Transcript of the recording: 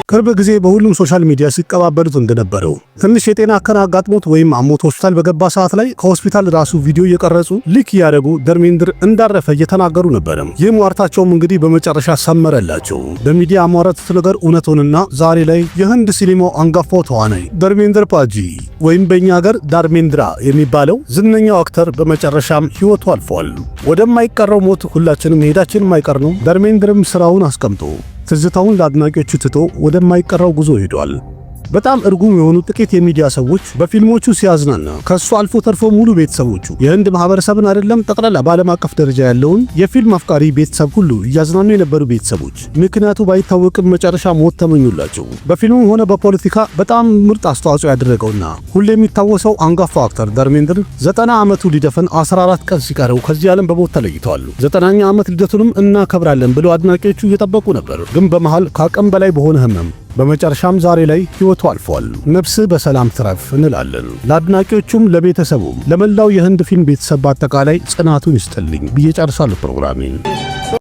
ቅርብ ጊዜ በሁሉም ሶሻል ሚዲያ ሲቀባበሉት እንደነበረው ትንሽ የጤና እክል አጋጥሞት ወይም አሞት ሆስፒታል በገባ ሰዓት ላይ ከሆስፒታል ራሱ ቪዲዮ እየቀረጹ ሊክ ያደረጉ ధርሜንድር እንዳረፈ እየተናገሩ ነበር። ይህ ሟርታቸውም እንግዲህ በመጨረሻ ሰመረላቸው። በሚዲያ አሟረት ነገር እውነቱንና ዛሬ ላይ የህንድ ሲኒማው አንጋፋው ተዋናይ ధርሜንድር ፓጂ ወይም በእኛ ሀገር ዳርሜንድራ የሚባለው ዝነኛው አክተር በመጨረሻም ህይወቱ አልፏል። ወደማይቀረው ሞት ሁላችንም መሄዳችን የማይቀር ነው። ధርሜንድርም ስራውን አስቀምጦ ትዝታውን ለአድናቂዎቹ ትቶ ወደማይቀረው ጉዞ ሄዷል። በጣም እርጉም የሆኑ ጥቂት የሚዲያ ሰዎች በፊልሞቹ ሲያዝናና ከሱ አልፎ ተርፎ ሙሉ ቤተሰቦቹ የህንድ ማህበረሰብን አይደለም ጠቅላላ በዓለም አቀፍ ደረጃ ያለውን የፊልም አፍቃሪ ቤተሰብ ሁሉ እያዝናኑ የነበሩ ቤተሰቦች ምክንያቱ ባይታወቅም መጨረሻ ሞት ተመኙላቸው። በፊልሙ ሆነ በፖለቲካ በጣም ምርጥ አስተዋጽኦ ያደረገውና ሁሌ የሚታወሰው አንጋፋው አክተር ధርሜንድር 90 ዓመቱ ሊደፈን 14 ቀን ሲቀረው ከዚህ ዓለም በሞት ተለይቷል። 90ኛ ዓመት ልደቱንም እናከብራለን ብለው አድናቂዎቹ እየጠበቁ ነበር። ግን በመሃል ከአቅም በላይ በሆነ ህመም በመጨረሻም ዛሬ ላይ ህይወቱ አልፏል። ነፍስ በሰላም ትረፍ እንላለን። ለአድናቂዎቹም ለቤተሰቡም ለመላው የህንድ ፊልም ቤተሰብ አጠቃላይ ጽናቱን ይስጥልኝ ብዬ ጨርሳለሁ ፕሮግራሜን።